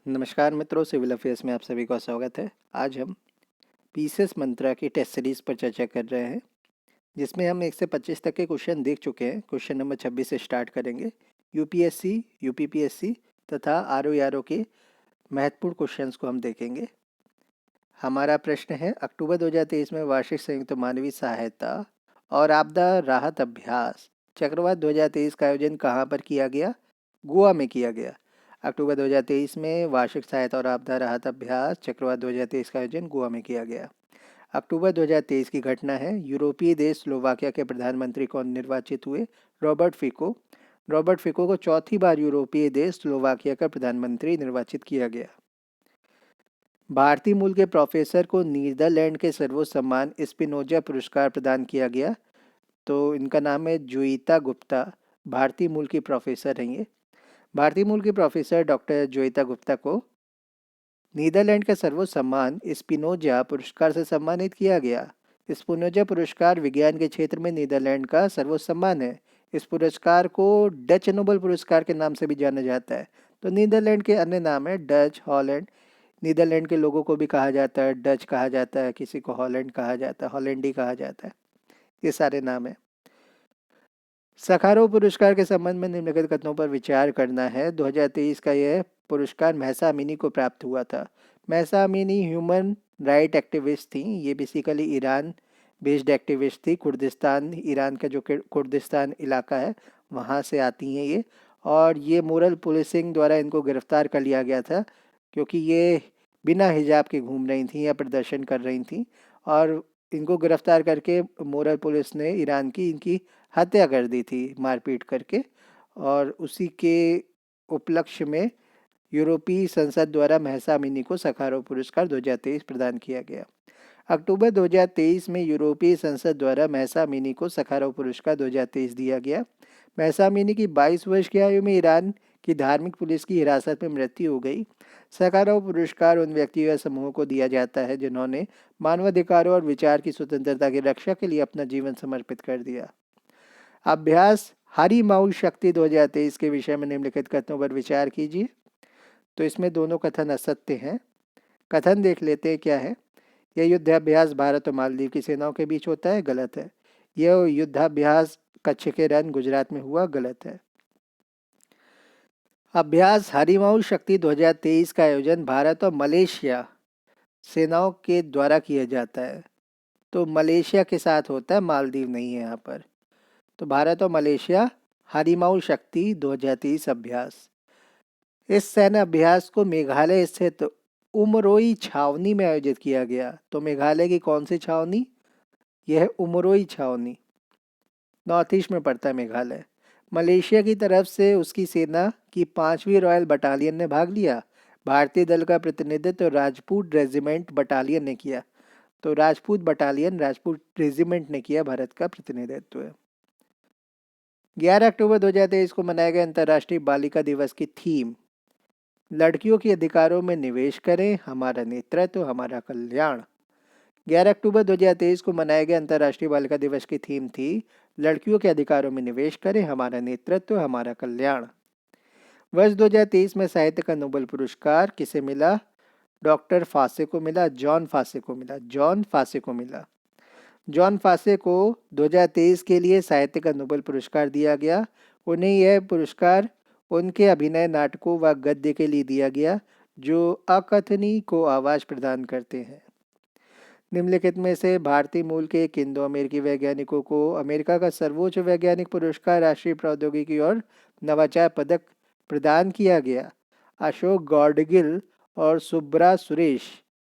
नमस्कार मित्रों, civil affairs में आप सभी का स्वागत है। आज हम पीसेस मंत्रा की टेस्ट सीरीज पर चर्चा कर रहे हैं, जिसमें हम 1 से 25 तक के क्वेश्चन देख चुके हैं। क्वेश्चन नंबर 26 से स्टार्ट करेंगे। यूपीएससी, यूपीपीएससी तथा आरओ के महत्वपूर्ण क्वेश्चंस को हम देखेंगे। हमारा प्रश्न है, अक्टूबर 2023 में वार्षिक संयुक्त मानवीय सहायता और आपदा राहत अभ्यास चक्रवात 2023 का आयोजन कहाँ पर किया गया? गोवा में किया गया। अक्टूबर 2023 में वार्षिक सहायता और आपदा राहत अभ्यास चक्रवात 2023 का आयोजन गोवा में किया गया। अक्टूबर 2023 की घटना है, यूरोपीय देश स्लोवाकिया के प्रधानमंत्री कौन निर्वाचित हुए? Robert Fico. रॉबर्ट फिको को चौथी बार यूरोपीय देश स्लोवाकिया का प्रधानमंत्री निर्वाचित किया गया। भारतीय मूल के प्रोफेसर को नीदरलैंड के सर्वोच्च सम्मान स्पिनोजा पुरस्कार प्रदान किया गया। तो इनका नाम है जोईता गुप्ता। भारतीय मूल की प्रोफेसर हैं ये। भारतीय मूल के प्रोफेसर डॉक्टर जोईता गुप्ता को नीदरलैंड का सर्वोच्च सम्मान स्पिनोजा पुरस्कार से सम्मानित किया गया। स्पिनोजा पुरस्कार विज्ञान के क्षेत्र में नीदरलैंड का सर्वोच्च सम्मान है। इस पुरस्कार को डच नोबेल पुरस्कार के नाम से भी जाना जाता है। तो नीदरलैंड के अन्य नाम है डच, हॉलैंड। नीदरलैंड के लोगों को भी कहा जाता है डच कहा जाता है, किसी को हॉलैंड कहा जाता है, हॉलैंडी कहा जाता है। ये सारे नाम है। सखारोव पुरस्कार के संबंध में निम्नलिखित कथनों पर विचार करना है। 2023 का यह पुरस्कार महसा अमीनी को प्राप्त हुआ था। Mahsa Amini human right activist थी। ये बेसिकली ईरान बेस्ड एक्टिविस्ट थी। कुर्दिस्तान, ईरान का जो कुर्दिस्तान इलाका है, वहाँ से आती हैं ये। और ये मोरल पुलिसिंग द्वारा इनको गिरफ्तार कर लिया गया था, क्योंकि ये बिना हिजाब के घूम रही थी या प्रदर्शन कर रही थी। और इनको गिरफ्तार करके मोरल पुलिस ने ईरान की इनकी हत्या कर दी थी मारपीट करके। और उसी के उपलक्ष्य में यूरोपीय संसद द्वारा महसा अमीनी को सखारोव पुरस्कार 2023 प्रदान किया गया। अक्टूबर 2023 में यूरोपीय संसद द्वारा महसा अमीनी को सखारोव पुरस्कार 2023 दिया गया। महसा अमीनी की 22 वर्ष की आयु में ईरान की धार्मिक पुलिस की हिरासत में मृत्यु हो गई। सखारोव पुरस्कार उन व्यक्तियों या समूहों को दिया जाता है जिन्होंने मानवाधिकारों और विचार की स्वतंत्रता की रक्षा के लिए अपना जीवन समर्पित कर दिया। अभ्यास हरी माउल शक्ति 2023 के विषय में निम्नलिखित कथनों पर विचार कीजिए। तो इसमें दोनों कथन असत्य हैं। कथन देख लेते हैं क्या है। यह युद्धाभ्यास भारत और मालदीव की सेनाओं के बीच होता है, गलत है। यह युद्धाभ्यास कच्छ के रन गुजरात में हुआ, गलत है। अभ्यास हरिमाऊ शक्ति 2023 का आयोजन भारत और मलेशिया सेनाओं के द्वारा किया जाता है। तो मलेशिया के साथ होता है, मालदीव नहीं है यहाँ पर। तो भारत और मलेशिया हरिमाऊ शक्ति 2023 अभ्यास। इस सैन्य अभ्यास को मेघालय स्थित उमरोई छावनी में आयोजित किया गया। तो मेघालय की कौन सी छावनी? यह है उमरोई छावनी, नॉर्थ ईस्ट में पड़ता है मेघालय। मलेशिया की तरफ से उसकी सेना की 5वीं रॉयल बटालियन ने भाग लिया। भारतीय दल का प्रतिनिधित्व राजपूत रेजिमेंट बटालियन ने किया। तो राजपूत बटालियन, राजपूत रेजिमेंट ने किया भारत का प्रतिनिधित्व। 11 अक्टूबर 2023 को मनाया गया अंतर्राष्ट्रीय बालिका दिवस की थीम लड़कियों के अधिकारों में निवेश करें, हमारा नेतृत्व, हमारा कल्याण। 11 अक्टूबर 2023 को मनाया गया अंतर्राष्ट्रीय बालिका दिवस की थीम थी लड़कियों के अधिकारों में निवेश करें, हमारा नेतृत्व, हमारा कल्याण। वर्ष 2023 में साहित्य का नोबेल पुरस्कार किसे मिला? डॉक्टर फासे को मिला, जॉन फासे को मिला, जॉन फासे को मिला। जॉन फासे को 2023 के लिए साहित्य का नोबेल पुरस्कार दिया गया। उन्हें यह पुरस्कार उनके अभिनय, नाटकों व गद्य के लिए दिया गया जो अकथनीय को आवाज प्रदान करते हैं। निम्नलिखित में से भारतीय मूल के किन दो अमेरिकी वैज्ञानिकों को अमेरिका का सर्वोच्च वैज्ञानिक पुरस्कार राष्ट्रीय प्रौद्योगिकी और नवाचार पदक प्रदान किया गया? अशोक गॉडगिल और सुब्रा सुरेश।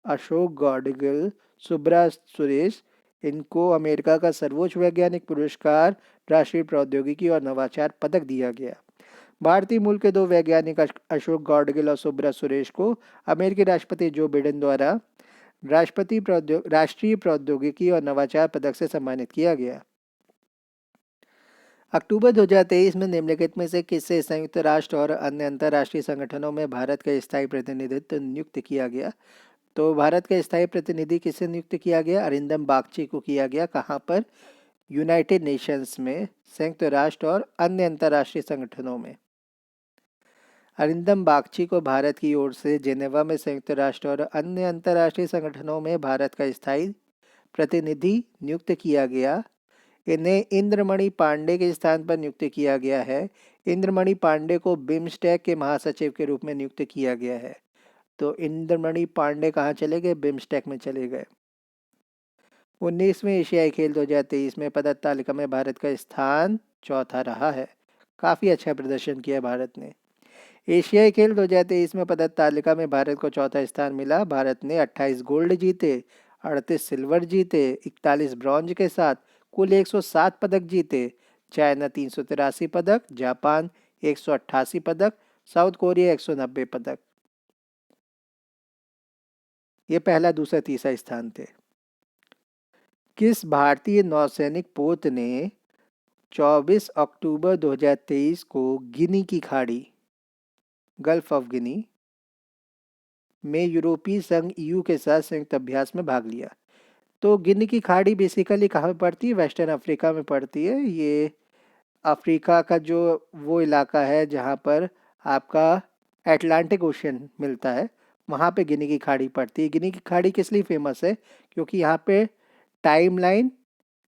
अशोक गॉडगिल, सुब्रा सुरेश, इनको अमेरिका का सर्वोच्च वैज्ञानिक पुरस्कार राष्ट्रीय प्रौद्योगिकी और नवाचार पदक दिया गया। भारतीय मूल के दो वैज्ञानिक अशोक गॉडगिल और सुब्रा सुरेश को अमेरिकी राष्ट्रपति जो बिडेन द्वारा राष्ट्रीय प्रौद्योगिकी और नवाचार पदक से सम्मानित किया गया। अक्टूबर 2023 में निम्नलिखित में से किससे संयुक्त राष्ट्र और अन्य अंतर्राष्ट्रीय संगठनों में भारत का स्थायी प्रतिनिधित्व नियुक्त किया गया? तो भारत का स्थायी प्रतिनिधि किसे नियुक्त किया गया? अरिंदम बागची को किया गया। कहाँ पर? यूनाइटेड नेशंस में, संयुक्त राष्ट्र और अन्य अंतर्राष्ट्रीय संगठनों में। अरिंदम बागची को भारत की ओर से जेनेवा में संयुक्त राष्ट्र और अन्य अंतर्राष्ट्रीय संगठनों में भारत का स्थायी प्रतिनिधि नियुक्त किया गया। इन्हें इंद्रमणि पांडे के स्थान पर नियुक्त किया गया है। इंद्रमणि पांडे को बिम्स्टेक के महासचिव के रूप में नियुक्त किया गया है। तो इंद्रमणि पांडे कहाँ चले गए? बिम्स्टेक में चले गए। 19वें एशियाई खेल 2023 में पदक तालिका में भारत का स्थान चौथा रहा है। काफ़ी अच्छा प्रदर्शन किया भारत ने। एशियाई खेल 2023 में पदक तालिका में भारत को चौथा स्थान मिला। भारत ने 28 गोल्ड जीते, 38 सिल्वर जीते, 41 ब्रॉन्ज के साथ कुल 107 पदक जीते। चाइना 383 पदक, जापान 188 पदक, साउथ कोरिया 190 पदक। ये पहला, दूसरा, तीसरा स्थान थे। किस भारतीय नौसैनिक पोत ने 24 अक्टूबर 2023 को गिनी की खाड़ी, गल्फ ऑफ गिनी में यूरोपीय संघ ईयू के साथ संयुक्त अभ्यास में भाग लिया? तो गिनी की खाड़ी बेसिकली कहाँ पे पड़ती है? वेस्टर्न अफ्रीका में पड़ती है। ये अफ्रीका का जो वो इलाका है जहाँ पर आपका एटलांटिक ओशन मिलता है, वहाँ पे गिनी की खाड़ी पड़ती है। गिनी की खाड़ी किस लिए फेमस है? क्योंकि यहाँ पे टाइमलाइन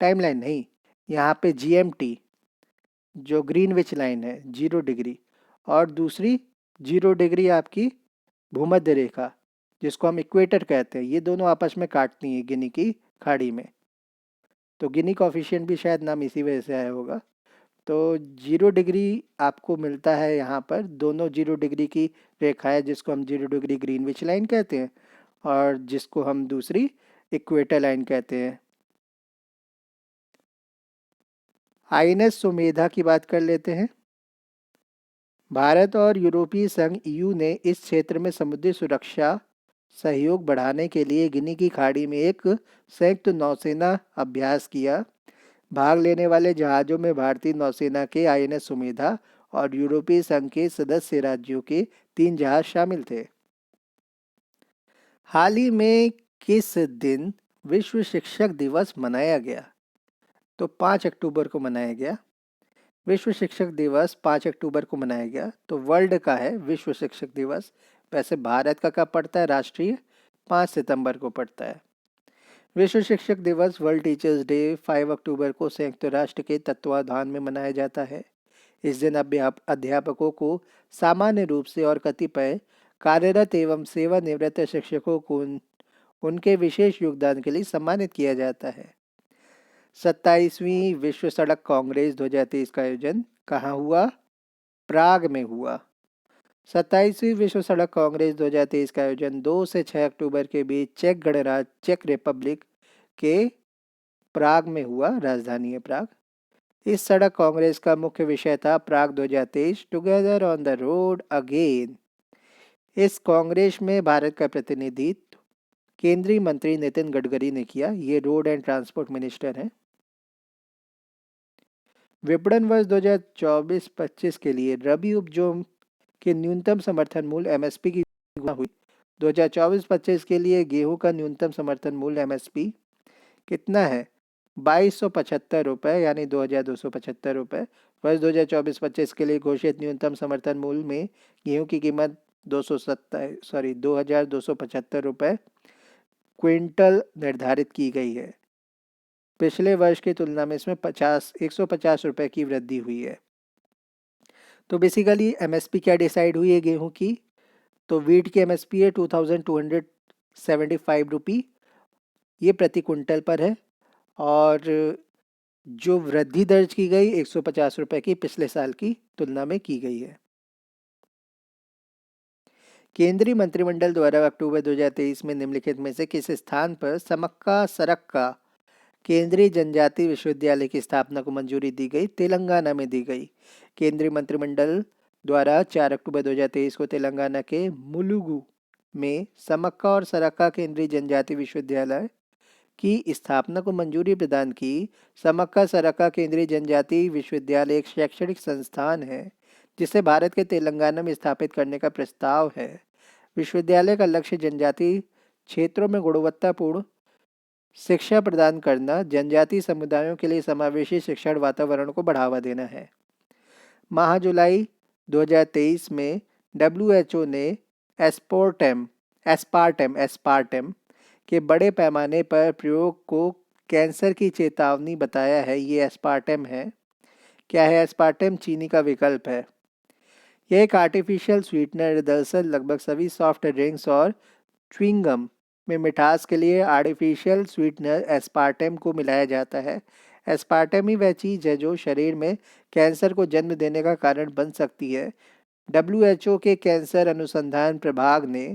टाइमलाइन नहीं, यहाँ पे जीएमटी जो ग्रीनविच लाइन है 0 डिग्री, और दूसरी 0 डिग्री आपकी भूमध्य रेखा जिसको हम इक्वेटर कहते हैं, ये दोनों आपस में काटती हैं गिनी की खाड़ी में। तो गिनी कॉफिशिएंट भी शायद नाम इसी वजह से आया होगा। तो 0 डिग्री आपको मिलता है यहाँ पर, दोनों 0 डिग्री की रेखा है जिसको हम 0 डिग्री ग्रीनविच लाइन कहते हैं और जिसको हम दूसरी इक्वेटर लाइन कहते हैं। आईएनएस सुमेधा की बात कर लेते हैं। भारत और यूरोपीय संघ ईयू ने इस क्षेत्र में समुद्री सुरक्षा सहयोग बढ़ाने के लिए गिनी की खाड़ी में एक संयुक्त नौसेना अभ्यास किया। भाग लेने वाले जहाज़ों में भारतीय नौसेना के आईएनएस सुमेधा और यूरोपीय संघ के सदस्य राज्यों के 3 जहाज शामिल थे। हाल ही में किस दिन विश्व शिक्षक दिवस मनाया गया? तो 5 अक्टूबर को मनाया गया। विश्व शिक्षक दिवस 5 अक्टूबर को मनाया गया। तो वर्ल्ड का है विश्व शिक्षक दिवस। वैसे भारत का कब पड़ता है राष्ट्रीय? 5 सितंबर को पड़ता है। विश्व शिक्षक दिवस, वर्ल्ड टीचर्स डे 5 अक्टूबर को संयुक्त राष्ट्र के तत्वाधान में मनाया जाता है। इस दिन अध्यापकों को सामान्य रूप से और कतिपय कार्यरत एवं सेवानिवृत्त शिक्षकों को उनके विशेष योगदान के लिए सम्मानित किया जाता है। 27वीं विश्व सड़क कांग्रेस 2023 का आयोजन कहाँ हुआ? प्राग में हुआ। 27वीं विश्व सड़क कांग्रेस 2023 का आयोजन 2 से 6 अक्टूबर के बीच चेक गणराज्य चेक रिपब्लिक के प्राग में हुआ। राजधानी है प्राग। इस सड़क कांग्रेस का मुख्य विषय था प्राग 2023 together on the road again. इस कांग्रेस में भारत का प्रतिनिधित्व केंद्रीय मंत्री नितिन गडकरी ने किया। ये रोड एंड ट्रांसपोर्ट मिनिस्टर हैं। विपणन वर्ष 2024-25 के लिए रबी उपजों के न्यूनतम समर्थन मूल्य एमएसपी की घोषणा हुई। 2024-25 के लिए गेहूं का न्यूनतम समर्थन मूल्य एमएसपी कितना है? 2275 रुपये, यानी 2275 रुपये। वर्ष 2024-25 के लिए घोषित न्यूनतम समर्थन मूल्य में गेहूं की कीमत 2275 रुपये क्विंटल निर्धारित की गई है। पिछले वर्ष की तुलना में इसमें 150 रुपये की वृद्धि हुई है। तो बेसिकली एमएसपी क्या डिसाइड हुई है गेहूं की? तो वीट की एमएसपी है 2275 रुपी, ये प्रति क्विंटल पर है। और जो वृद्धि दर्ज की गई 150 रुपये की पिछले साल की तुलना में की गई है। केंद्रीय मंत्रिमंडल द्वारा अक्टूबर 2023 में निम्नलिखित में से किस स्थान पर समक्का सरक्का केंद्रीय जनजाति विश्वविद्यालय की स्थापना को मंजूरी दी गई? तेलंगाना में दी गई। केंद्रीय मंत्रिमंडल द्वारा 4 अक्टूबर 2023 को तेलंगाना के मुलुगु में समक्का और सरक्का केंद्रीय जनजाति विश्वविद्यालय की स्थापना को मंजूरी प्रदान की। समक्का सरक्का केंद्रीय जनजाति विश्वविद्यालय एक शैक्षणिक संस्थान है जिसे भारत के तेलंगाना में स्थापित करने का प्रस्ताव है। विश्वविद्यालय का लक्ष्य जनजाति क्षेत्रों में गुणवत्तापूर्ण शिक्षा प्रदान करना, जनजातीय समुदायों के लिए समावेशी शिक्षण वातावरण को बढ़ावा देना है। माह जुलाई 2023 में डब्ल्यूएचओ ने एस्पोर्टेम एस्पार्टेम एस्पार्टेम के बड़े पैमाने पर प्रयोग को कैंसर की चेतावनी बताया है। ये एस्पार्टेम है। क्या है एस्पार्टेम? चीनी का विकल्प है। यह एक आर्टिफिशियल स्वीटनर दरअसल लगभग सभी सॉफ्ट ड्रिंक्स और च्युइंगम में मिठास के लिए आर्टिफिशियल स्वीटनर एस्पार्टेम को मिलाया जाता है। एस्पार्टेम ही वह चीज़ है जो शरीर में कैंसर को जन्म देने का कारण बन सकती है। डब्ल्यूएचओ के कैंसर अनुसंधान प्रभाग ने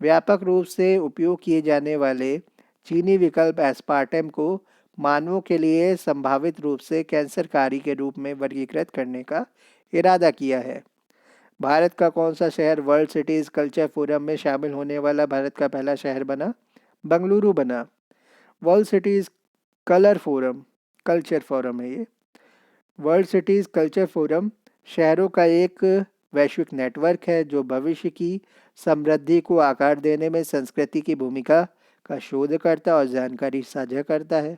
व्यापक रूप से उपयोग किए जाने वाले चीनी विकल्प एस्पार्टेम को मानवों के लिए संभावित रूप से कैंसरकारी के रूप में वर्गीकृत करने का इरादा किया है। भारत का कौन सा शहर वर्ल्ड सिटीज कल्चर फोरम में शामिल होने वाला भारत का पहला शहर बना? बंगलुरु बना। वर्ल्ड सिटीज कल्चर फोरम है ये। वर्ल्ड सिटीज कल्चर फोरम शहरों का एक वैश्विक नेटवर्क है जो भविष्य की समृद्धि को आकार देने में संस्कृति की भूमिका का शोध करता और जानकारी साझा करता है।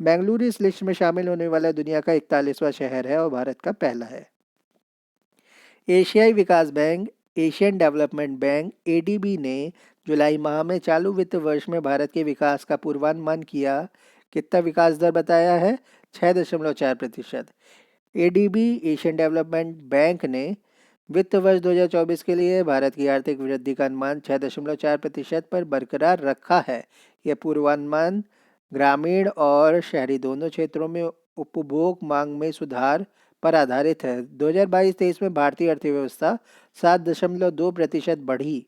बेंगलुरु इस लिस्ट में शामिल होने वाला दुनिया का 41वां शहर है और भारत का पहला है। एशियाई विकास bank, Asian development bank ADB ने जुलाई माह में चालू वित्त वर्ष में भारत के विकास का पूर्वानुमान किया। कितना विकास दर बताया है? 6.4%। एडीबी एशियन डेवलपमेंट बैंक ने वित्त वर्ष 2024 के लिए भारत की आर्थिक वृद्धि का अनुमान 6.4% पर बरकरार रखा है। यह पूर्वानुमान ग्रामीण और शहरी दोनों क्षेत्रों में उपभोग मांग में सुधार पर आधारित है। 2022-23 में भारतीय अर्थव्यवस्था 7.2% बढ़ी।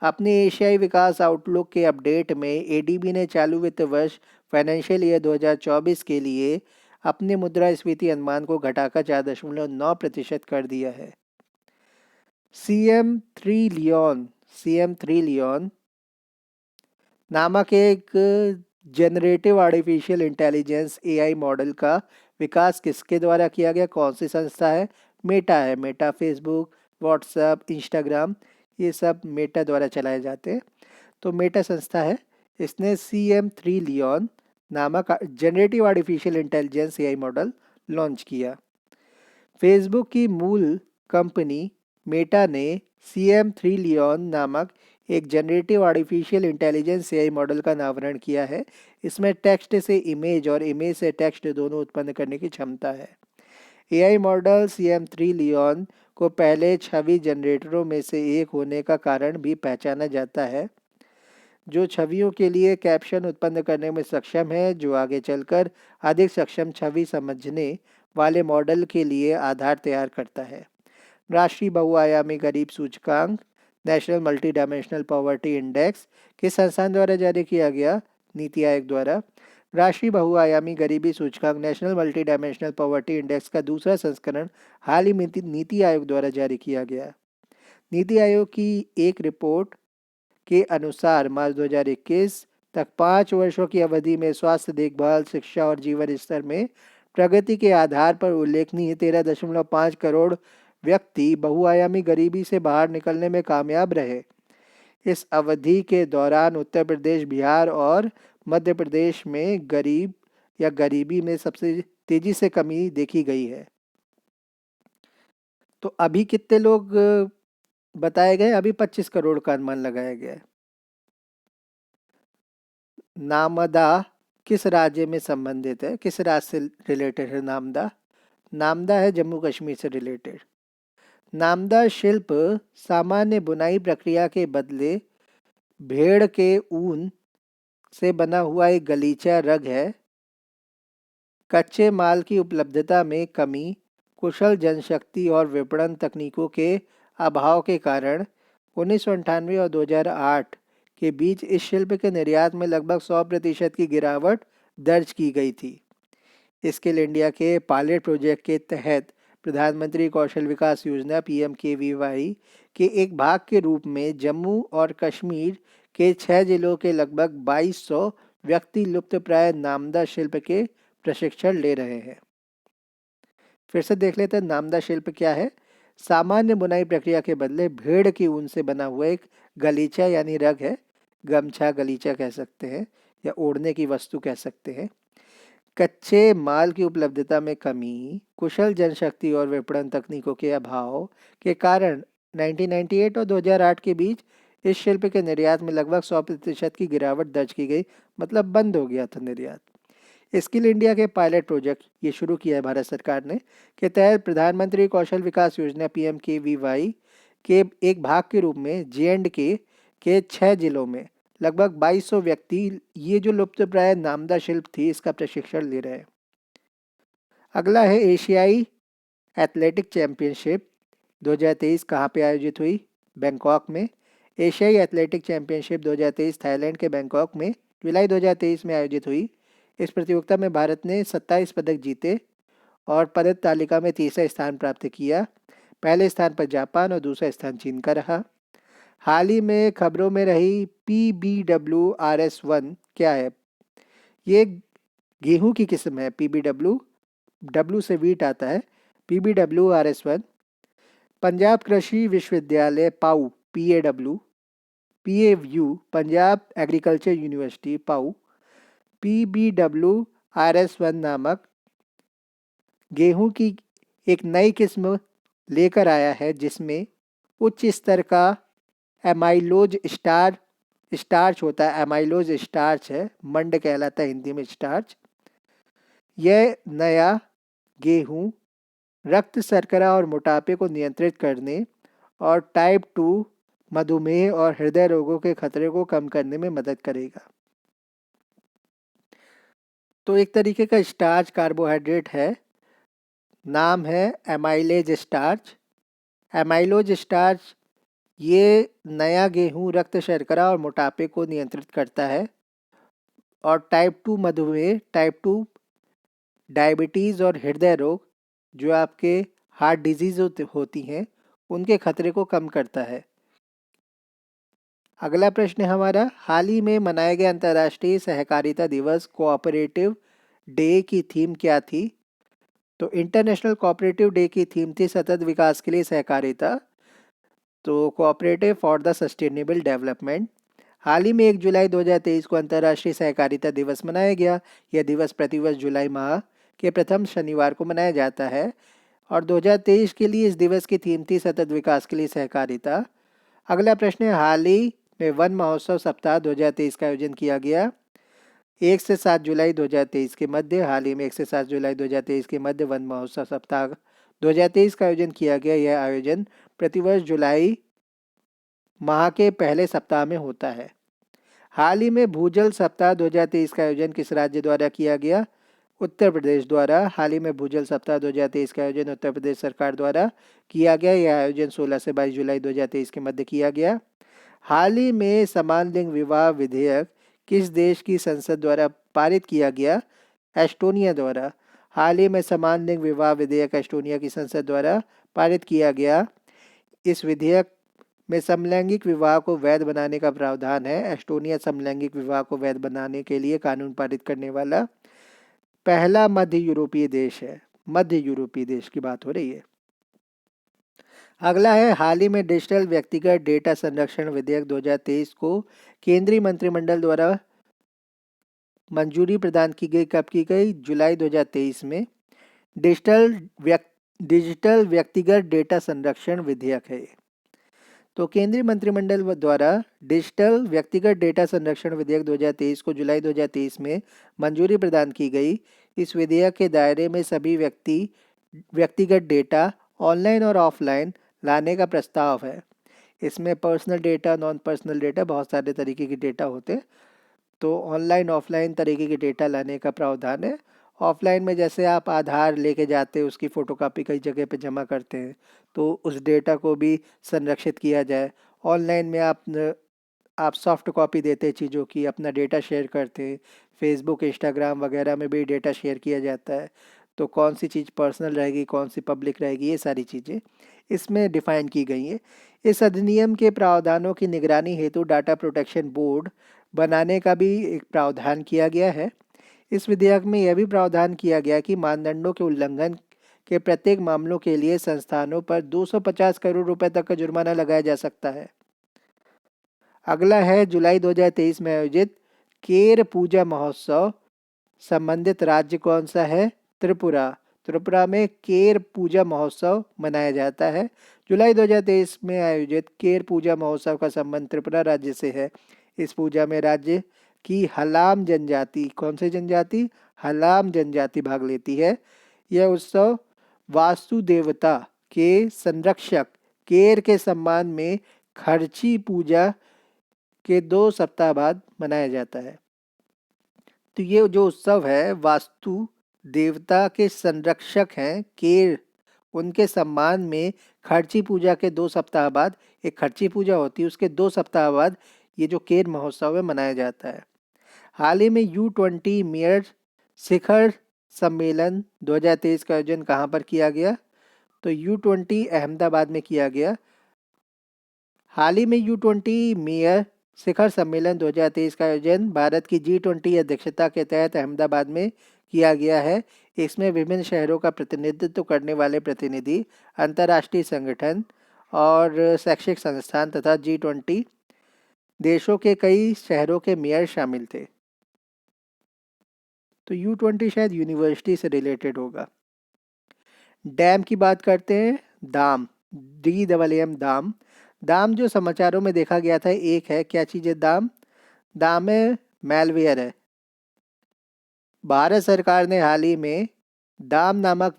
अपने एशियाई विकास आउटलुक के अपडेट में एडीबी ने चालू वित्त वर्ष फाइनेंशियल ईयर 2024 के लिए अपने मुद्रास्फीति अनुमान को घटाकर 4.9% कर दिया है। सीएम3 लियोन नामक एक generative artificial intelligence AI model का विकास किसके द्वारा किया गया? कौन सी संस्था है? मेटा है। मेटा फेसबुक, व्हाट्सएप, इंस्टाग्राम ये सब मेटा द्वारा चलाए जाते हैं, तो मेटा संस्था है। इसने CM3 लियोन नामक generative artificial intelligence AI model launch किया। फेसबुक की मूल कंपनी मेटा ने CM3 लियोन नामक एक generative artificial intelligence AI model का अनावरण किया है। इसमें टेक्स्ट से इमेज और इमेज से टेक्स्ट दोनों उत्पन्न करने की क्षमता है। एआई मॉडल CM3 लियोन को पहले छवि जनरेटरों में से एक होने का कारण भी पहचाना जाता है, जो छवियों के लिए कैप्शन उत्पन्न करने में सक्षम है, जो आगे चलकर अधिक सक्षम छवि समझने वाले मॉडल के लिए आधार तैयार करता है। राष्ट्रीय बहुआयामी गरीब सूचकांक national multi dimensional poverty index किस संस्थान द्वारा जारी किया गया? नीति आयोग द्वारा। राष्ट्रीय बहुआयामी गरीबी सूचकांक national multi dimensional poverty index का दूसरा संस्करण हाल ही में नीति आयोग द्वारा जारी किया गया। नीति आयोग की एक रिपोर्ट के अनुसार मार्च 2021 तक 5 वर्षों की अवधि में स्वास्थ्य देखभाल, शिक्षा और जीवन स्तर में प्रगति के आधार पर उल्लेखनीय 13.5 करोड़ व्यक्ति बहुआयामी गरीबी से बाहर निकलने में कामयाब रहे। इस अवधि के दौरान उत्तर प्रदेश, बिहार और मध्य प्रदेश में गरीबी में सबसे तेजी से कमी देखी गई है। तो अभी कितने लोग बताए गए? अभी 25 करोड़ का अनुमान लगाया गया है। नामदा किस राज्य में संबंधित है? किस राज्य से रिलेटेड है नामदा? नामदा है जम्मू कश्मीर से रिलेटेड। नामदा शिल्प सामान्य बुनाई प्रक्रिया के बदले भेड़ के ऊन से बना हुआ एक गलीचा रग है। कच्चे माल की उपलब्धता में कमी, कुशल जनशक्ति और विपणन तकनीकों के अभाव के कारण 1998 और 2008 के बीच इस शिल्प के निर्यात में लगभग 100% की गिरावट दर्ज की गई थी। स्किल इंडिया के पायलट प्रोजेक्ट के तहत प्रधानमंत्री कौशल विकास योजना PMKVY के एक भाग के रूप में जम्मू और कश्मीर के 6 जिलों के लगभग 2200 व्यक्ति लुप्तप्राय नामदा शिल्प के प्रशिक्षण ले रहे हैं। फिर से देख लेते हैं नामदा शिल्प क्या है। सामान्य बुनाई प्रक्रिया के बदले भेड़ की ऊन से बना हुआ एक गलीचा यानी रग है। गमछा, गलीचा कह सकते हैं या ओढ़ने की वस्तु कह सकते हैं। कच्चे माल की उपलब्धता में कमी, कुशल जनशक्ति और विपणन तकनीकों के अभाव के कारण 1998 और 2008 के बीच इस शिल्प के निर्यात में लगभग 100% की गिरावट दर्ज की गई, मतलब बंद हो गया था निर्यात। स्किल इंडिया के पायलट प्रोजेक्ट ये शुरू किया है भारत सरकार ने, के तहत प्रधानमंत्री कौशल विकास योजना PMKVY के एक भाग के रूप में J&K के 6 जिलों में लगभग 2200 व्यक्ति ये जो लुप्तप्राय नामदा शिल्प थी इसका प्रशिक्षण ले रहे हैं। अगला है एशियाई एथलेटिक चैंपियनशिप 2023 कहाँ पे आयोजित हुई? बैंकॉक में। एशियाई एथलेटिक चैंपियनशिप 2023 थाईलैंड के बैंकॉक में जुलाई 2023 में आयोजित हुई। इस प्रतियोगिता में भारत ने 27 पदक जीते और पदक तालिका में तीसरा स्थान प्राप्त किया। पहले स्थान पर जापान और दूसरा स्थान चीन का रहा। हाल ही में खबरों में रही PBWRS1 क्या है? ये गेहूं की किस्म है। PBW, W से वीट आता है। PBWRS1 पंजाब कृषि विश्वविद्यालय पाऊ PAU पंजाब एग्रीकल्चर यूनिवर्सिटी पाऊ PBWRS1 नामक गेहूं की एक नई किस्म लेकर आया है जिसमें उच्च स्तर का एमाइलोज स्टार्च होता है। एमाइलोज स्टार्च है, मंड कहलाता है हिंदी में स्टार्च। यह नया गेहूं रक्त शर्करा और मोटापे को नियंत्रित करने और टाइप 2 मधुमेह और हृदय रोगों के खतरे को कम करने में मदद करेगा। तो एक तरीके का स्टार्च कार्बोहाइड्रेट है, नाम है एमाइलेज स्टार्च। एमाइलोज स्टार्च ये नया गेहूं रक्त शर्करा और मोटापे को नियंत्रित करता है और टाइप 2 मधुमेह, टाइप 2 डायबिटीज़ और हृदय रोग जो आपके हार्ट डिजीज़ होती हैं उनके खतरे को कम करता है। अगला प्रश्न है हमारा, हाल ही में मनाए गए अंतर्राष्ट्रीय सहकारिता दिवस कोऑपरेटिव डे की थीम क्या थी? तो इंटरनेशनल कोऑपरेटिव डे की थीम थी सतत विकास के लिए सहकारिता, तो cooperative for the sustainable development. हाल ही में 1 जुलाई 2023 को अंतर्राष्ट्रीय सहकारिता दिवस मनाया गया। यह दिवस प्रतिवर्ष जुलाई माह के प्रथम शनिवार को मनाया जाता है और 2023 के लिए इस दिवस की थीम थी सतत विकास के लिए सहकारिता। अगला प्रश्न है, हाल ही में वन महोत्सव सप्ताह 2023 का आयोजन किया गया। 1 से 7 जुलाई 2023 के मध्य, हाल ही में 1 से 7 जुलाई 2023 के मध्य वन महोत्सव सप्ताह 2023 का आयोजन किया गया। यह आयोजन प्रतिवर्ष जुलाई माह के पहले सप्ताह में होता है। हाल ही में भूजल सप्ताह 2023 का आयोजन किस राज्य द्वारा किया गया? उत्तर प्रदेश द्वारा। हाल ही में भूजल सप्ताह 2023 का आयोजन उत्तर प्रदेश सरकार द्वारा किया गया। यह आयोजन 16 से 22 जुलाई 2023 के मध्य किया गया। हाल ही में समान लिंग विवाह विधेयक किस देश की संसद द्वारा पारित किया गया? एस्टोनिया द्वारा। हाल ही में समान लिंग विवाह विधेयक एस्टोनिया की संसद द्वारा पारित किया गया। इस विधेयक में समलैंगिक विवाह को वैध बनाने का प्रावधान है। एस्टोनिया समलैंगिक विवाह को वैध बनाने के लिए कानून पारित करने वाला पहला मध्य यूरोपीय देश है। मध्य यूरोपीय देश की बात हो रही है। अगला है, हाल ही में डिजिटल व्यक्तिगत डेटा संरक्षण विधेयक 2023 को केंद्रीय मंत्रिमंडल द्वारा मंजूरी प्रदान की गई। कब की गई? जुलाई 2023 में। डिजिटल व्यक्तिगत डेटा संरक्षण विधेयक है। तो केंद्रीय मंत्रिमंडल द्वारा डिजिटल व्यक्तिगत डेटा संरक्षण विधेयक 2023 को जुलाई 2023 में मंजूरी प्रदान की गई। इस विधेयक के दायरे में सभी व्यक्तिगत डेटा ऑनलाइन और ऑफलाइन लाने का प्रस्ताव है। इसमें personal data, non personal data, बहुत सारे तरीके के डेटा होते हैं। तो ऑनलाइन ऑफलाइन तरीके के डेटा लाने का प्रावधान है। ऑफलाइन में जैसे आप आधार लेके जाते हैं, उसकी फ़ोटोकॉपी कई जगह पे जमा करते हैं, तो उस डेटा को भी संरक्षित किया जाए। ऑनलाइन में आप सॉफ्ट कॉपी देते हैं चीज़ों की, अपना डेटा शेयर करते हैं, फेसबुक, इंस्टाग्राम वगैरह में भी डेटा शेयर किया जाता है। तो कौन सी चीज़ पर्सनल रहेगी, कौन सी पब्लिक रहेगी, ये सारी चीज़ें इसमें डिफ़ाइन की गई हैं। इस अधिनियम के प्रावधानों की निगरानी हेतु डाटा प्रोटेक्शन बोर्ड बनाने का भी एक प्रावधान किया गया है। इस विधेयक में यह भी प्रावधान किया गया कि मानदंडों के उल्लंघन के प्रत्येक मामलों के लिए संस्थानों पर 250 करोड़ रुपए तक का जुर्माना लगाया जा सकता है। अगला है, जुलाई 2023 में आयोजित केर पूजा महोत्सव संबंधित राज्य कौन सा है? त्रिपुरा। त्रिपुरा में केर पूजा महोत्सव मनाया जाता है। जुलाई 2023 में आयोजित केर पूजा महोत्सव का संबंध त्रिपुरा राज्य से है। इस पूजा में राज्य की हलाम जनजाति, कौन सी जनजाति? हलाम जनजाति भाग लेती है। यह उत्सव वास्तु देवता के संरक्षक केर के सम्मान में खर्ची पूजा के 2 सप्ताह बाद मनाया जाता है। तो ये जो उत्सव है, वास्तु देवता के संरक्षक हैं केर, उनके सम्मान में खर्ची पूजा के 2 सप्ताह बाद, एक खर्ची पूजा होती है, उसके 2 सप्ताह बाद ये जो केर महोत्सव है मनाया जाता है। हाल ही में U20 मेयर शिखर सम्मेलन 2023 का आयोजन कहाँ पर किया गया? तो U20 अहमदाबाद में किया गया। हाल ही में U20 मेयर शिखर सम्मेलन 2023 का आयोजन भारत की G20 अध्यक्षता के तहत अहमदाबाद में किया गया है। इसमें विभिन्न शहरों का प्रतिनिधित्व करने वाले प्रतिनिधि, अंतर्राष्ट्रीय संगठन और शैक्षिक संस्थान तथा G20 देशों के कई शहरों के मेयर शामिल थे। तो U20 शायद यूनिवर्सिटी से रिलेटेड होगा। डैम की बात करते हैं। दाम, DAM दाम। दाम जो समाचारों में देखा गया था, एक है, क्या चीज़ है दाम? दाम है मैलवेयर है। भारत सरकार ने हाल ही में दाम नामक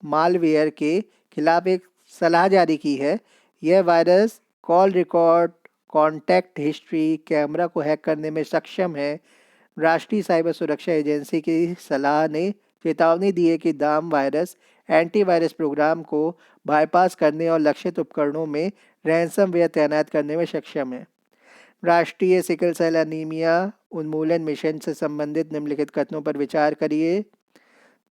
मालवेयर के खिलाफ एक सलाह जारी की है। यह virus call record, contact history, camera को हैक करने में सक्षम है। राष्ट्रीय साइबर सुरक्षा एजेंसी की सलाह ने चेतावनी दी है कि दाम वायरस एंटीवायरस प्रोग्राम को बाईपास करने और लक्षित उपकरणों में रैंसमवेयर तैनात करने में सक्षम है। राष्ट्रीय सिकल सेल एनीमिया उन्मूलन मिशन से संबंधित निम्नलिखित कथनों पर विचार करिए।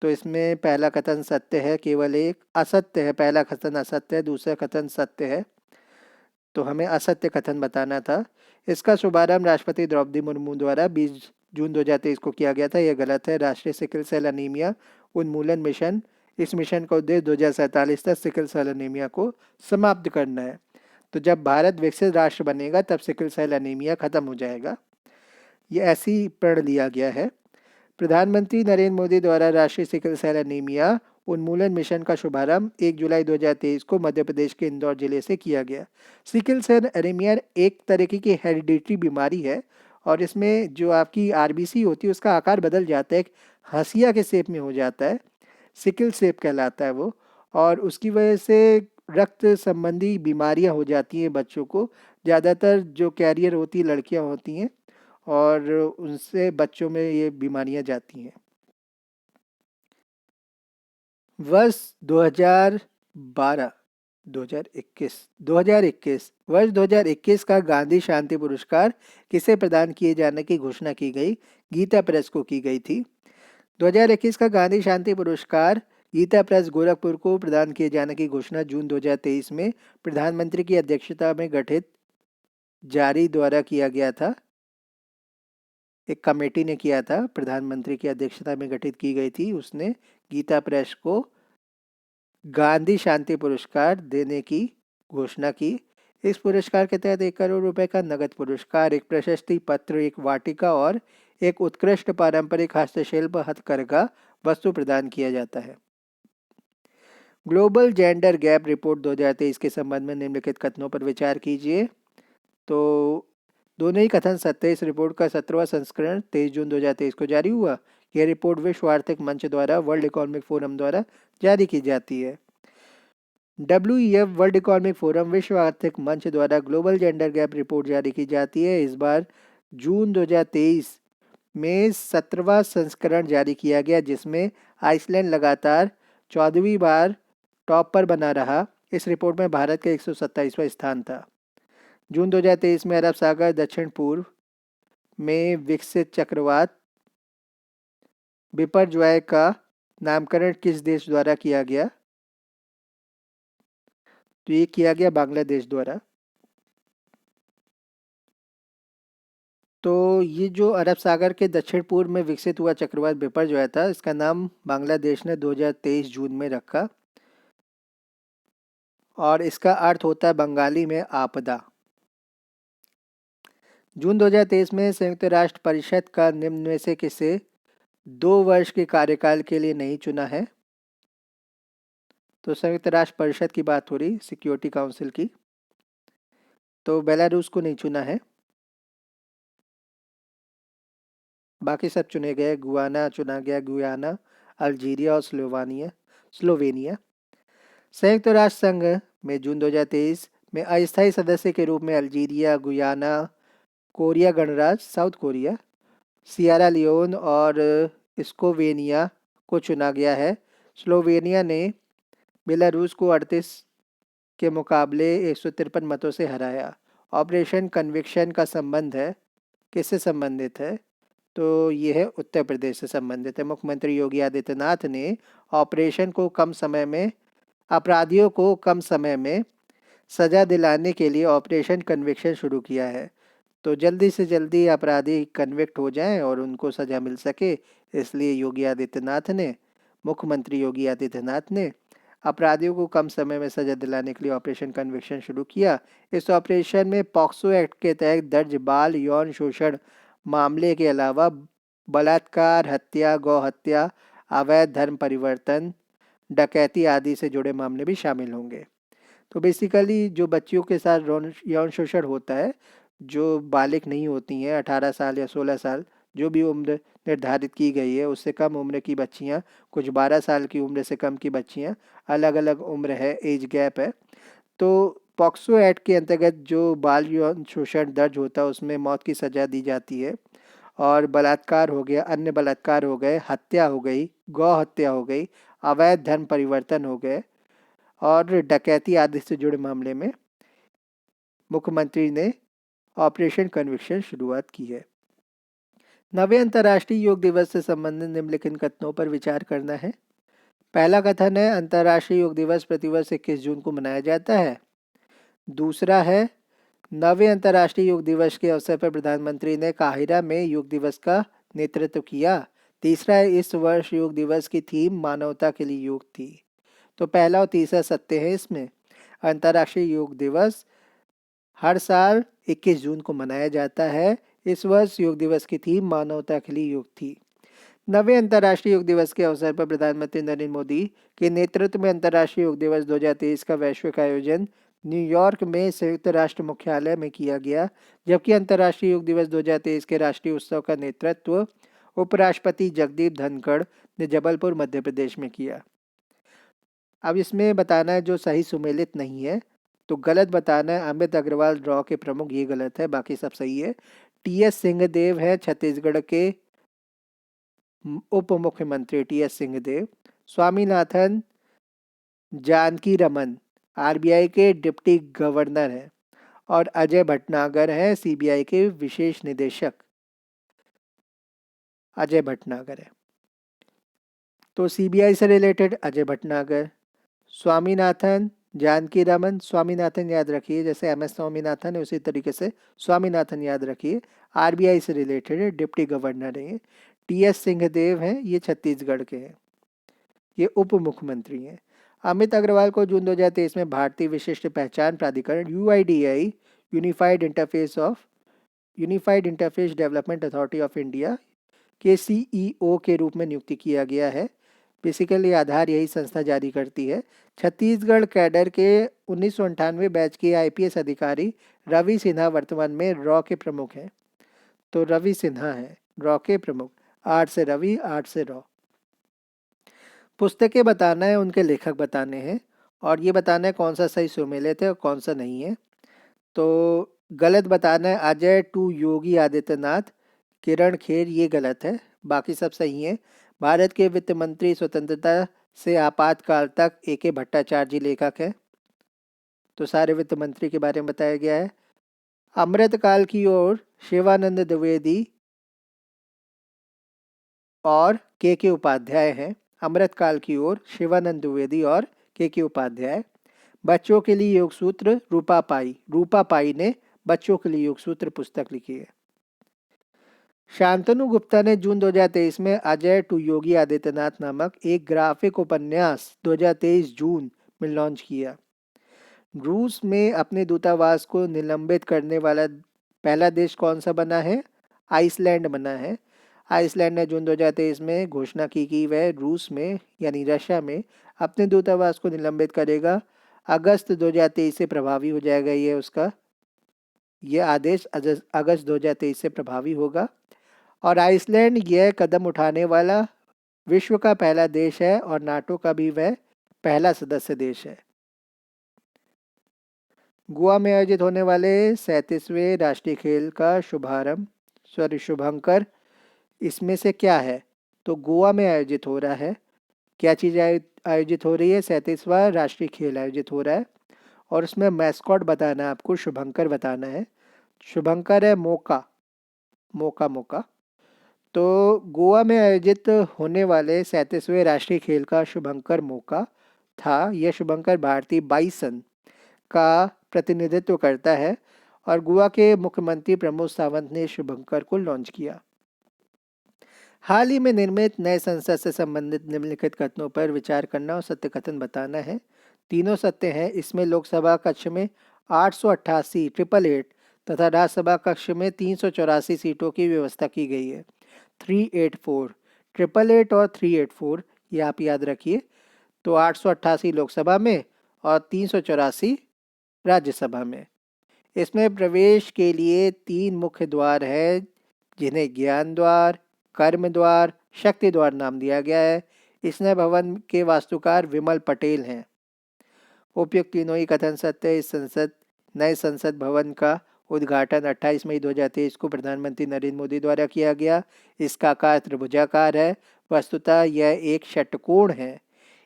तो इसमें पहला कथन सत्य है, केवल एक असत्य है। पहला कथन असत्य है, दूसरा कथन सत्य है। तो हमें असत्य कथन बताना था। इसका शुभारंभ राष्ट्रपति द्रौपदी मुर्मू द्वारा 20 जून 2023 को किया गया था। यह गलत है। राष्ट्रीय सिकल सेल एनीमिया उन्मूलन मिशन, इस मिशन का उद्देश्य 2047 तक सिकल सेल एनीमिया को समाप्त करना है। तो जब भारत विकसित राष्ट्र बनेगा तब सिकल सेल एनीमिया खत्म हो जाएगा। ये ऐसे ही प्रण लिया गया है। प्रधानमंत्री नरेंद्र मोदी द्वारा राष्ट्रीय सिकल सेल एनीमिया उन्मूलन मिशन का शुभारंभ 1 जुलाई 2023 को मध्य प्रदेश के इंदौर जिले से किया गया। सिकल सेल एनीमिया एक तरीके की हेरिडिटरी बीमारी है और इसमें जो आपकी आरबीसी होती है उसका आकार बदल जाता है, एक हंसिया के शेप में हो जाता है, सिकल शेप कहलाता है वो, और उसकी वजह से रक्त संबंधी बीमारियां हो जाती हैं बच्चों को। ज़्यादातर जो कैरियर होती है लड़कियां होती हैं और उनसे बच्चों में ये बीमारियां जाती हैं। वर्ष 2012 2021 वर्ष 2021 का गांधी शांति पुरस्कार किसे प्रदान किए जाने की घोषणा की गई? गीता प्रेस को की गई थी। 2021 का गांधी शांति पुरस्कार गीता प्रेस गोरखपुर को प्रदान किए जाने की घोषणा जून 2023 में प्रधानमंत्री की अध्यक्षता में गठित जारी द्वारा किया गया था। एक कमेटी ने किया था, प्रधानमंत्री की अध्यक्षता में गठित की गई थी, उसने गीता प्रेस को गांधी शांति पुरस्कार देने की घोषणा की। इस पुरस्कार के तहत 1 करोड़ रुपए का नगद पुरस्कार, एक प्रशस्ति पत्र, एक वाटिका और एक उत्कृष्ट पारंपरिक हस्तशिल्प हथकरघा वस्तु प्रदान किया जाता है। ग्लोबल जेंडर गैप रिपोर्ट 2023 के संबंध में निम्नलिखित कथनों पर विचार कीजिए। तो दोनों ही कथन सत्य। इस रिपोर्ट का 17वां संस्करण 23 जून 2023 को जारी हुआ। यह रिपोर्ट विश्व आर्थिक मंच द्वारा, वर्ल्ड इकोनॉमिक फोरम द्वारा जारी की जाती है। WEF वर्ल्ड इकोनॉमिक फोरम विश्व आर्थिक मंच द्वारा ग्लोबल जेंडर गैप रिपोर्ट जारी की जाती है। इस बार जून 2023 में 17वां संस्करण जारी किया गया, जिसमें आइसलैंड लगातार 14वीं बार टॉप पर बना रहा। इस रिपोर्ट में भारत का 127वां स्थान था। जून 2023 में अरब सागर दक्षिण पूर्व में विकसित चक्रवात बिपरजॉय का नामकरण किस देश द्वारा किया गया? तो ये किया गया बांग्लादेश द्वारा। तो ये जो अरब सागर के दक्षिण पूर्व में विकसित हुआ चक्रवात बिपरजॉय था, इसका नाम बांग्लादेश ने 2023 जून में रखा और इसका अर्थ होता है बंगाली में आपदा। जून 2023 में संयुक्त राष्ट्र परिषद का निम्न में से किसे 2 वर्ष के कार्यकाल के लिए नहीं चुना है। तो संयुक्त राष्ट्र परिषद की बात हो रही, सिक्योरिटी काउंसिल की, तो बेलारूस को नहीं चुना है। बाकी सब चुने गए, गुयाना चुना गया, गुयाना, अल्जीरिया और स्लोवेनिया। संयुक्त राष्ट्र संघ में जून 2023 में अस्थायी सदस्य के रूप में अल्जीरिया, गुयाना, कोरिया गणराज्य साउथ कोरिया, सियरा लियोन और स्लोवेनिया को चुना गया है। स्लोवेनिया ने बेलारूस को 38 के मुकाबले 153 मतों से हराया। ऑपरेशन कन्विक्शन का संबंध है, किससे संबंधित है? तो ये है उत्तर प्रदेश से संबंधित है। मुख्यमंत्री योगी आदित्यनाथ ने ऑपरेशन को कम समय में अपराधियों को कम समय में सजा दिलाने के लिए ऑपरेशन कन्विक्शन शुरू किया है। तो जल्दी से जल्दी अपराधी कन्विक्ट हो जाएं और उनको सजा मिल सके, इसलिए मुख्यमंत्री योगी आदित्यनाथ ने अपराधियों को कम समय में सजा दिलाने के लिए ऑपरेशन कन्विक्शन शुरू किया। इस ऑपरेशन में पॉक्सो एक्ट के तहत दर्ज बाल यौन शोषण मामले के अलावा बलात्कार, हत्या, गौ हत्या, अवैध धर्म परिवर्तन, डकैती आदि से जुड़े मामले भी शामिल होंगे। तो बेसिकली जो बच्चियों के साथ यौन शोषण होता है, जो बालिग नहीं होती हैं, 18 साल या 16 साल, जो भी उम्र निर्धारित की गई है, उससे कम उम्र की बच्चियां, कुछ 12 साल की उम्र से कम की बच्चियां, अलग अलग उम्र है, एज गैप है। तो पॉक्सो एक्ट के अंतर्गत जो बाल यौन शोषण दर्ज होता है उसमें मौत की सज़ा दी जाती है। और बलात्कार हो गया, अन्य बलात्कार हो गए, हत्या हो गई, गौ हत्या हो गई, अवैध धर्म परिवर्तन हो गए और डकैती आदि से जुड़े मामले में मुख्यमंत्री ने ऑपरेशन कन्विक्शन शुरुआत की है। 9वें अंतर्राष्ट्रीय योग दिवस से संबंधित निम्नलिखित कथनों पर विचार करना है। पहला कथन है, अंतर्राष्ट्रीय योग दिवस प्रतिवर्ष 21 जून को मनाया जाता है। दूसरा है, 9वें अंतर्राष्ट्रीय योग दिवस के अवसर पर प्रधानमंत्री ने काहिरा में योग दिवस का नेतृत्व किया। तीसरा है, इस वर्ष योग दिवस की थीम मानवता के लिए योग थी। तो पहला और तीसरा सत्य है इसमें। अंतर्राष्ट्रीय योग दिवस हर साल 21 जून को मनाया जाता है। इस वर्ष योग दिवस की थीम मानवता के लिए योग थी। 9वें अंतर्राष्ट्रीय योग दिवस के अवसर पर प्रधानमंत्री नरेंद्र मोदी के नेतृत्व में अंतर्राष्ट्रीय योग दिवस 2023 का वैश्विक आयोजन न्यूयॉर्क में संयुक्त राष्ट्र मुख्यालय में किया गया, जबकि अंतर्राष्ट्रीय योग दिवस 2023 के राष्ट्रीय उत्सव का नेतृत्व उपराष्ट्रपति जगदीप धनखड़ ने जबलपुर मध्य प्रदेश में किया। अब इसमें बताना है जो सही सुमेलित नहीं है, तो गलत बताना है। अमित अग्रवाल ड्रॉ के प्रमुख, ये गलत है, बाकी सब सही है। टीएस सिंहदेव है छत्तीसगढ़ के उप मुख्यमंत्री, टीएस सिंहदेव। स्वामीनाथन जानकी रमन आरबीआई के डिप्टी गवर्नर हैं और अजय भटनागर हैं सीबीआई के विशेष निदेशक। अजय भटनागर है, तो सीबीआई से रिलेटेड अजय भटनागर। स्वामीनाथन जानकी रमन, स्वामीनाथन याद रखिए, जैसे एमएस स्वामीनाथन है उसी तरीके से स्वामीनाथन याद रखिए। आरबीआई से रिलेटेड है, डिप्टी गवर्नर है। टीएस सिंहदेव हैं, ये छत्तीसगढ़ के हैं, ये उप मुख्यमंत्री हैं। अमित अग्रवाल को जून 2023 में भारतीय विशिष्ट पहचान प्राधिकरण UIDAI unified interface development authority of India के सीईओ के रूप में नियुक्ति किया गया है। बेसिकली आधार यही संस्था जारी करती है। छत्तीसगढ़ कैडर के 1998 बैच के आईपीएस अधिकारी रवि सिन्हा वर्तमान में रॉ के प्रमुख हैं। तो रवि सिन्हा है रॉ के प्रमुख, 8 से रवि 8 से रॉ। पुस्तकें बताना है, उनके लेखक बताने हैं और ये बताना है कौन सा सही सुमेलित है और कौन सा नहीं है। तो गलत बताना है, अजय टू योगी आदित्यनाथ, किरण खेर, ये गलत है, बाकी सब सही है। भारत के वित्त मंत्री स्वतंत्रता से आपातकाल तक ए भट्टाचार्य लेखक है, तो सारे वित्त मंत्री के बारे में बताया गया है। अमृतकाल की ओर शिवानंद द्विवेदी और के उपाध्याय हैं। अमृतकाल की ओर शिवानंद द्विवेदी और के उपाध्याय। बच्चों के लिए योग सूत्र रूपा पाई ने बच्चों के लिए योग सूत्र पुस्तक लिखी है। शांतनु गुप्ता ने जून 2023 में अजय टू योगी आदित्यनाथ नामक एक ग्राफिक उपन्यास 2023 जून में लॉन्च किया। रूस में अपने दूतावास को निलंबित करने वाला पहला देश कौन सा बना है? आइसलैंड बना है। आइसलैंड ने जून 2023 में घोषणा की कि वह रूस में यानी रशिया में अपने दूतावास को निलंबित करेगा। अगस्त 2023 से प्रभावी हो जाएगा ये आदेश अगस्त 2023 से प्रभावी होगा। और आइसलैंड यह कदम उठाने वाला विश्व का पहला देश है और नाटो का भी वह पहला सदस्य देश है। गोवा में आयोजित होने वाले 37वें राष्ट्रीय खेल का शुभंकर इसमें से क्या है? तो गोवा में आयोजित हो रहा है। क्या चीज़ आयोजित हो रही है? 37वां राष्ट्रीय खेल आयोजित हो रहा है और उसमें मैस्कॉट बताना है आपको, शुभंकर बताना है। शुभंकर है मौका, मौका मौका। तो गोवा में आयोजित होने वाले 37वें राष्ट्रीय खेल का शुभंकर मौका था। यह शुभंकर भारतीय बाइसन का प्रतिनिधित्व करता है और गोवा के मुख्यमंत्री प्रमोद सावंत ने शुभंकर को लॉन्च किया। हाल ही में निर्मित नए संसद से संबंधित निम्नलिखित कथनों पर विचार करना और सत्य कथन बताना है। तीनों सत्य हैं। इसमें लोकसभा कक्ष में 888 तथा राज्यसभा कक्ष में 384 सीटों की व्यवस्था की गई है। 384 888 और 384 ये आप याद रखिए। तो 888 लोकसभा में और 384 राज्यसभा में। इसमें प्रवेश के लिए 3 मुख्य द्वार हैं जिन्हें ज्ञान द्वार, कर्म द्वार, शक्ति द्वार नाम दिया गया है। इस नए भवन के वास्तुकार विमल पटेल हैं। उपयुक्त तीनों ही कथन सत्य है। इस नए संसद भवन का उद्घाटन 28 मई 2023 को प्रधानमंत्री नरेंद्र मोदी द्वारा किया गया। इसका आकार त्रिभुजाकार है। वस्तुतः यह एक षटकोण है।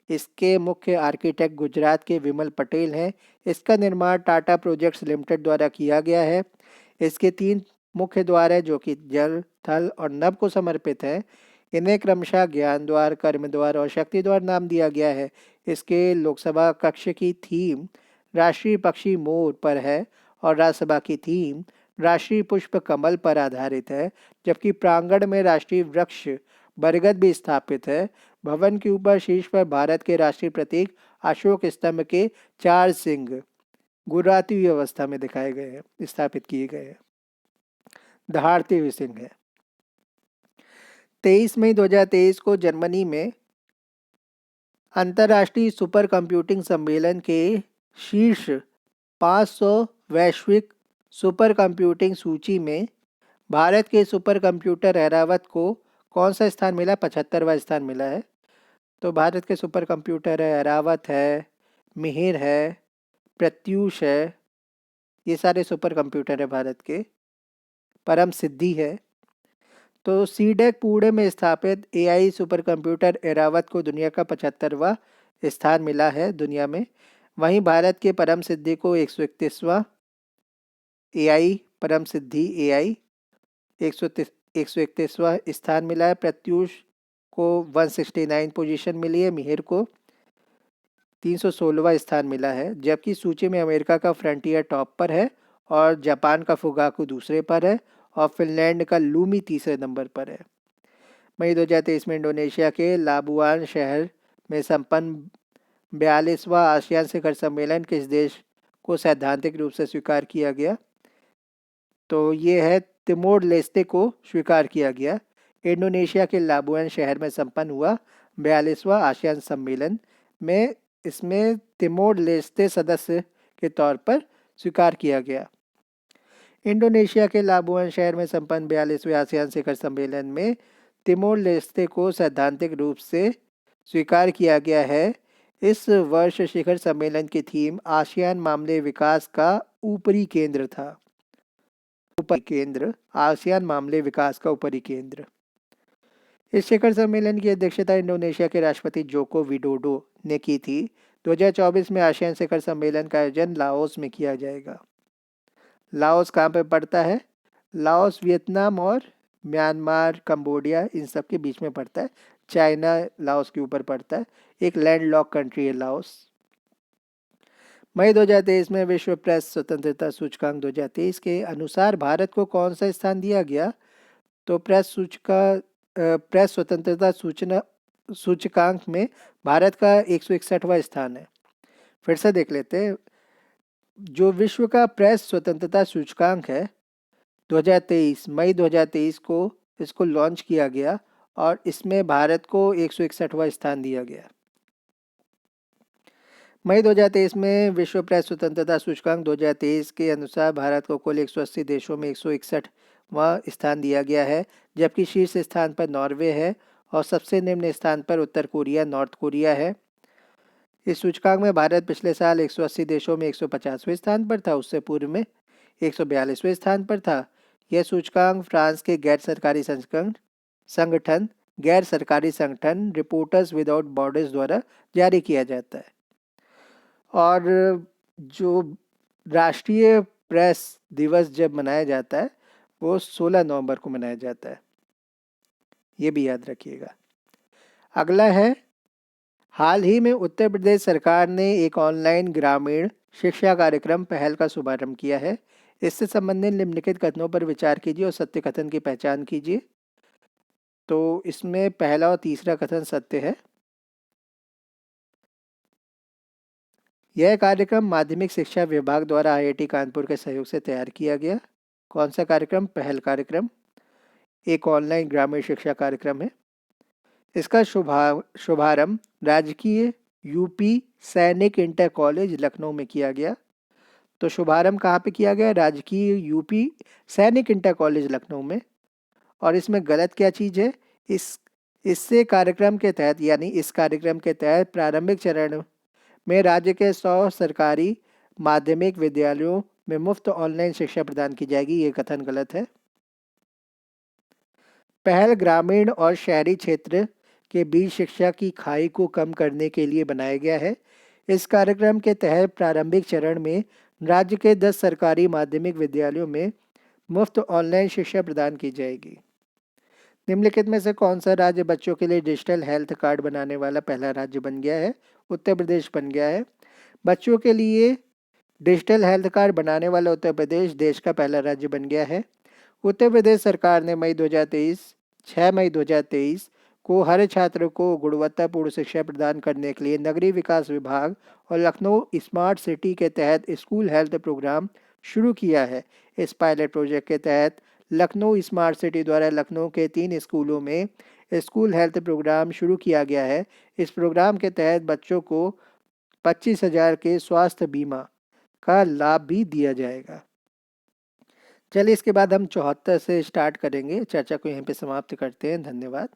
इसके मुख्य आर्किटेक्ट गुजरात के विमल पटेल हैं। इसका निर्माण टाटा प्रोजेक्ट्स लिमिटेड द्वारा किया गया है। इसके 3 मुख्य द्वार हैं जो कि जल, थल और नभ को समर्पित हैं। इन्हें क्रमशः ज्ञान द्वार, कर्म द्वार और शक्ति द्वार नाम दिया गया है। इसके लोकसभा कक्ष की थीम राष्ट्रीय पक्षी मोर पर है और राज्यसभा की थीम राष्ट्रीय पुष्प कमल पर आधारित है, जबकि प्रांगण में राष्ट्रीय वृक्ष बरगद भी स्थापित है। भवन के ऊपर शीर्ष पर भारत के राष्ट्रीय प्रतीक अशोक स्तंभ के 4 सिंह गुर्राती हुई अवस्था में दिखाए गए हैं, स्थापित किए गए हैं। दहाड़ते हुए सिंह है। 23 मई 2023 को जर्मनी में अंतर्राष्ट्रीय सुपर कंप्यूटिंग सम्मेलन के शीर्ष 500 वैश्विक सुपर कंप्यूटिंग सूची में भारत के सुपर कंप्यूटर ऐरावत को कौन सा स्थान मिला? 75वां स्थान मिला है। तो भारत के सुपर कंप्यूटर है ऐरावत है, मिहिर है, प्रत्यूष है, ये सारे सुपर कंप्यूटर है भारत के। परम सिद्धि है। तो सीडेक पुणे में स्थापित एआई सुपर कंप्यूटर ऐरावत को दुनिया का 75वां स्थान मिला है दुनिया में। वहीं भारत के परम सिद्धि को 131वां एआई परम सिद्धि एआई 131वां स्थान मिला है। प्रत्यूष को 169 पोजीशन मिली है। मिहिर को 316वां स्थान मिला है। जबकि सूची में अमेरिका का फ्रंटियर टॉप पर है और जापान का फुगाकू दूसरे पर है और फिनलैंड का लूमी तीसरे नंबर पर है। मई 2023 में इंडोनेशिया के लाबुआन शहर में संपन्न 42वां आसियान शिखर सम्मेलन किस देश को सैद्धांतिक रूप से स्वीकार किया गया? तो ये है तिमोर लेस्ते को स्वीकार किया गया। इंडोनेशिया के लाबुआन शहर में संपन्न हुआ 42वां आसियान सम्मेलन में इसमें तिमोर लेस्ते सदस्य के तौर पर स्वीकार किया गया। इंडोनेशिया के लाबुआन शहर में संपन्न 42वें आसियान शिखर सम्मेलन में तिमोर लेस्ते को सैद्धांतिक रूप से स्वीकार किया गया है। इस वर्ष शिखर सम्मेलन की थीम आसियान मामले विकास का ऊपरी केंद्र था। ऊपरी केंद्र, आसियान मामले विकास का ऊपरी केंद्र। इस शिखर सम्मेलन की अध्यक्षता इंडोनेशिया के राष्ट्रपति जोको विडोडो ने की थी। 2024 में आसियान शिखर सम्मेलन का आयोजन लाओस में किया जाएगा। लाओस कहाँ पे पड़ता है? लाओस वियतनाम और म्यांमार, कंबोडिया इन सब के बीच में पड़ता है। चाइना लाओस के ऊपर पड़ता है। एक लैंडलॉक कंट्री है लाओस। मई 2023 में विश्व प्रेस स्वतंत्रता सूचकांक 2023 के अनुसार भारत को कौन सा स्थान दिया गया? तो प्रेस स्वतंत्रता सूचकांक में भारत का 161वां स्थान है। फिर से देख लेते हैं। जो विश्व का प्रेस स्वतंत्रता सूचकांक है 2023 मई 2023 को इसको लॉन्च किया गया और इसमें भारत को 161वां स्थान दिया गया। मई 2023 में विश्व प्रेस स्वतंत्रता सूचकांक 2023 के अनुसार भारत को कुल 180 देशों में 161वां स्थान दिया गया है, जबकि शीर्ष स्थान पर नॉर्वे है और सबसे निम्न स्थान पर उत्तर कोरिया, नॉर्थ कोरिया है। इस सूचकांक में भारत पिछले साल 180 देशों में 150वें स्थान पर था, उससे पूर्व में 142वें स्थान पर था। यह सूचकांक फ्रांस के गैर सरकारी संगठन रिपोर्टर्स विदाउट बॉर्डर्स द्वारा जारी किया जाता है। और जो राष्ट्रीय प्रेस दिवस जब मनाया जाता है वो 16 नवंबर को मनाया जाता है, ये भी याद रखिएगा। अगला है, हाल ही में उत्तर प्रदेश सरकार ने एक ऑनलाइन ग्रामीण शिक्षा कार्यक्रम पहल का शुभारंभ किया है। इससे संबंधित निम्नलिखित कथनों पर विचार कीजिए और सत्य कथन की पहचान कीजिए। तो इसमें पहला और तीसरा कथन सत्य है। यह कार्यक्रम माध्यमिक शिक्षा विभाग द्वारा IIT कानपुर के सहयोग से तैयार किया गया। कौन सा कार्यक्रम? पहल कार्यक्रम, एक ऑनलाइन ग्रामीण शिक्षा कार्यक्रम है। इसका शुभारंभ राजकीय यूपी सैनिक इंटर कॉलेज लखनऊ में किया गया। तो शुभारंभ कहाँ पे किया गया? राजकीय यूपी सैनिक इंटर कॉलेज लखनऊ में। और इसमें गलत क्या चीज़ है? इस कार्यक्रम के तहत प्रारंभिक चरण में राज्य के 100 सरकारी माध्यमिक विद्यालयों में मुफ्त ऑनलाइन शिक्षा प्रदान की जाएगी। ये कथन गलत है। पहल ग्रामीण और शहरी क्षेत्र के बीच शिक्षा की खाई को कम करने के लिए बनाया गया है। इस कार्यक्रम के तहत प्रारंभिक चरण में राज्य के 10 सरकारी माध्यमिक विद्यालयों में मुफ्त ऑनलाइन शिक्षा प्रदान की जाएगी। निम्नलिखित में से कौन सा राज्य बच्चों के लिए डिजिटल हेल्थ कार्ड बनाने वाला पहला राज्य बन गया है? उत्तर प्रदेश बन गया है। बच्चों के लिए डिजिटल हेल्थ कार्ड बनाने वाला उत्तर प्रदेश देश का पहला राज्य बन गया है। उत्तर प्रदेश सरकार ने 6 मई 2023 को हर छात्र को गुणवत्तापूर्ण शिक्षा प्रदान करने के लिए नगरीय विकास विभाग और लखनऊ स्मार्ट सिटी के तहत स्कूल हेल्थ प्रोग्राम शुरू किया है। इस पायलट प्रोजेक्ट के तहत लखनऊ स्मार्ट सिटी द्वारा लखनऊ के 3 स्कूलों में स्कूल हेल्थ प्रोग्राम शुरू किया गया है। इस प्रोग्राम के तहत बच्चों को 25,000 के स्वास्थ्य बीमा का लाभ भी दिया जाएगा। चलिए इसके बाद हम 74 से स्टार्ट करेंगे। चर्चा को यहीं पे समाप्त करते हैं। धन्यवाद।